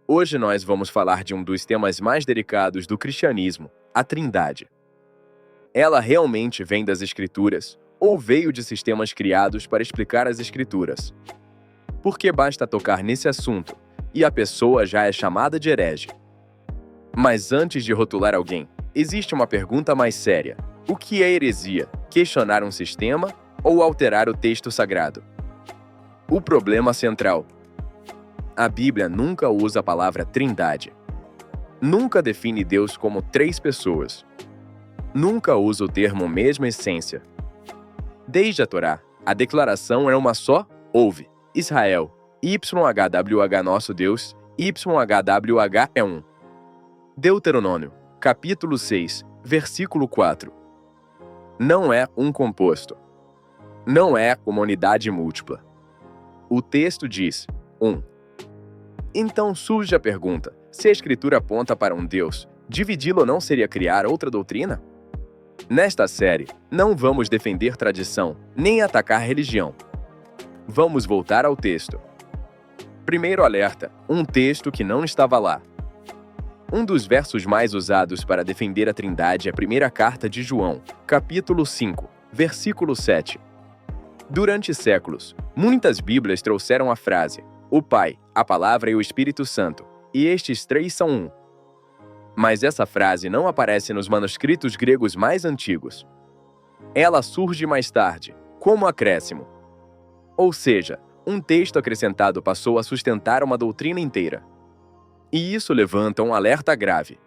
Hoje nós vamos falar de um dos temas mais delicados do cristianismo, a Trindade. Ela realmente vem das Escrituras ou veio de sistemas criados para explicar as Escrituras? Porque basta tocar nesse assunto e a pessoa já é chamada de herege. Mas antes de rotular alguém, existe uma pergunta mais séria. O que é heresia? Questionar um sistema ou alterar o texto sagrado? O problema central: a Bíblia nunca usa a palavra Trindade. Nunca define Deus como três pessoas. Nunca usa o termo mesma essência. Desde a Torá, a declaração é uma só: ouve, Israel, YHWH nosso Deus, YHWH é um. Deuteronômio, capítulo 6, versículo 4. Não é um composto. Não é uma unidade múltipla. O texto diz: um. Então surge a pergunta: se a Escritura aponta para um Deus, dividi-lo não seria criar outra doutrina? Nesta série, não vamos defender tradição, nem atacar religião. Vamos voltar ao texto. Primeiro alerta: um texto que não estava lá. Um dos versos mais usados para defender a Trindade é a primeira carta de João, capítulo 5, versículo 7. Durante séculos, muitas Bíblias trouxeram a frase: o Pai, a Palavra e o Espírito Santo, e estes três são um. Mas essa frase não aparece nos manuscritos gregos mais antigos. Ela surge mais tarde, como acréscimo. Ou seja, um texto acrescentado passou a sustentar uma doutrina inteira. E isso levanta um alerta grave.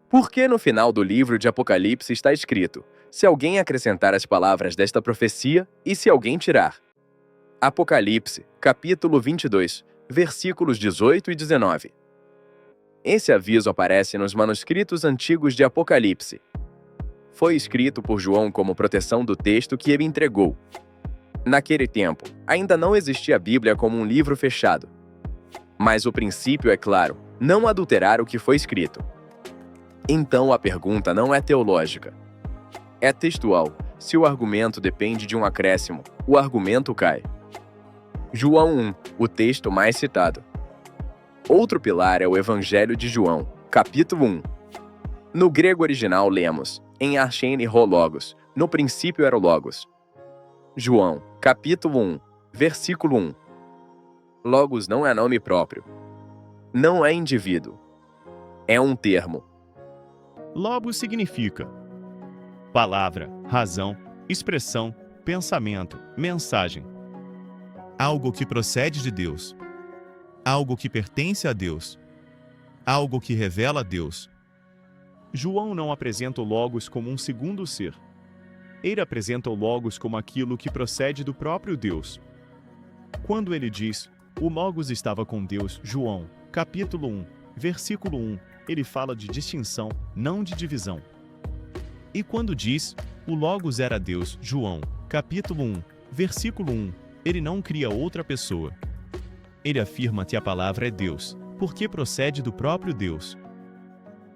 Por que no final do livro de Apocalipse está escrito: se alguém acrescentar as palavras desta profecia e se alguém tirar? Apocalipse, capítulo 22, versículos 18 e 19. Esse aviso aparece nos manuscritos antigos de Apocalipse. Foi escrito por João como proteção do texto que ele entregou. Naquele tempo, ainda não existia a Bíblia como um livro fechado. Mas o princípio é claro: não adulterar o que foi escrito. Então a pergunta não é teológica. É textual. Se o argumento depende de um acréscimo, o argumento cai. João 1, o texto mais citado. Outro pilar é o Evangelho de João, capítulo 1. No grego original lemos: em archene ho logos, no princípio era o logos. João, capítulo 1, versículo 1. Logos não é nome próprio. Não é indivíduo. É um termo. Logos significa palavra, razão, expressão, pensamento, mensagem. Algo que procede de Deus. Algo que pertence a Deus. Algo que revela a Deus. João não apresenta o Logos como um segundo ser. Ele apresenta o Logos como aquilo que procede do próprio Deus. Quando ele diz: o Logos estava com Deus, João, capítulo 1, versículo 1, ele fala de distinção, não de divisão. E quando diz: o Logos era Deus, João, capítulo 1, versículo 1, ele não cria outra pessoa. Ele afirma que a palavra é Deus, porque procede do próprio Deus.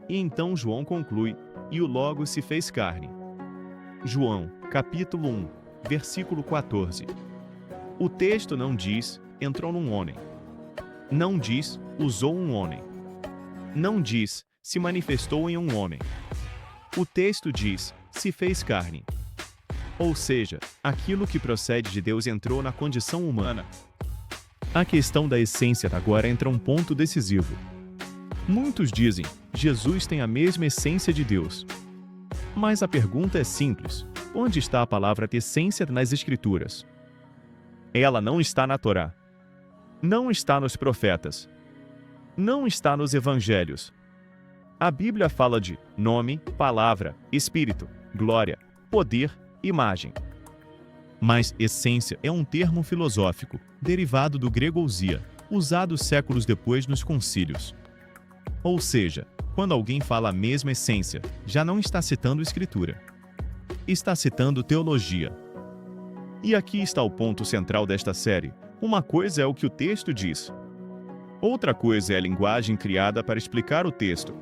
E então João conclui: e o Logos se fez carne. João, capítulo 1, versículo 14. O texto não diz: entrou num homem. Não diz: usou um homem. Não diz: se manifestou em um homem. O texto diz: se fez carne. Ou seja, aquilo que procede de Deus entrou na condição humana. A questão da essência agora entra um ponto decisivo. Muitos dizem: Jesus tem a mesma essência de Deus. Mas a pergunta é simples: onde está a palavra essência nas Escrituras? Ela não está na Torá. Não está nos profetas. Não está nos evangelhos. A Bíblia fala de nome, palavra, espírito, glória, poder, imagem. Mas essência é um termo filosófico, derivado do grego ousia, usado séculos depois nos concílios. Ou seja, quando alguém fala a mesma essência, já não está citando Escritura. Está citando teologia. E aqui está o ponto central desta série. Uma coisa é o que o texto diz. Outra coisa é a linguagem criada para explicar o texto.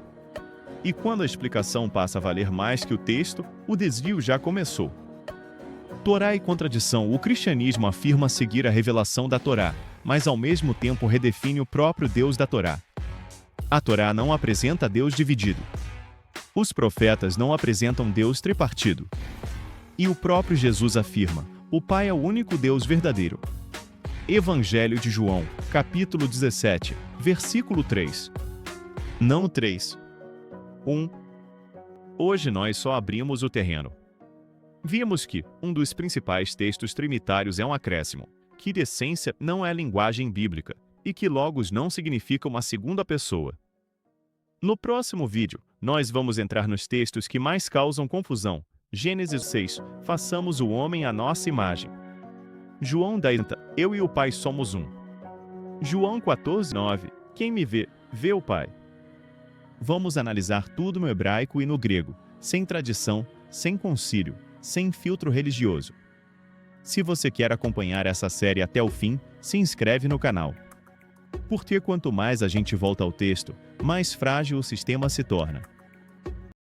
E quando a explicação passa a valer mais que o texto, o desvio já começou. Torá e contradição. O cristianismo afirma seguir a revelação da Torá, mas ao mesmo tempo redefine o próprio Deus da Torá. A Torá não apresenta Deus dividido. Os profetas não apresentam Deus tripartido. E o próprio Jesus afirma: o Pai é o único Deus verdadeiro. Evangelho de João, capítulo 17, versículo 3. Não 3. 1. Hoje nós só abrimos o terreno. Vimos que um dos principais textos trinitários é um acréscimo, que de essência não é linguagem bíblica, e que logos não significa uma segunda pessoa. No próximo vídeo, nós vamos entrar nos textos que mais causam confusão. Gênesis 6, façamos o homem à nossa imagem. João 10, eu e o Pai somos um. João 14, 9, quem me vê, vê o Pai. Vamos analisar tudo no hebraico e no grego, sem tradição, sem concílio, sem filtro religioso. Se você quer acompanhar essa série até o fim, se inscreve no canal. Porque quanto mais a gente volta ao texto, mais frágil o sistema se torna.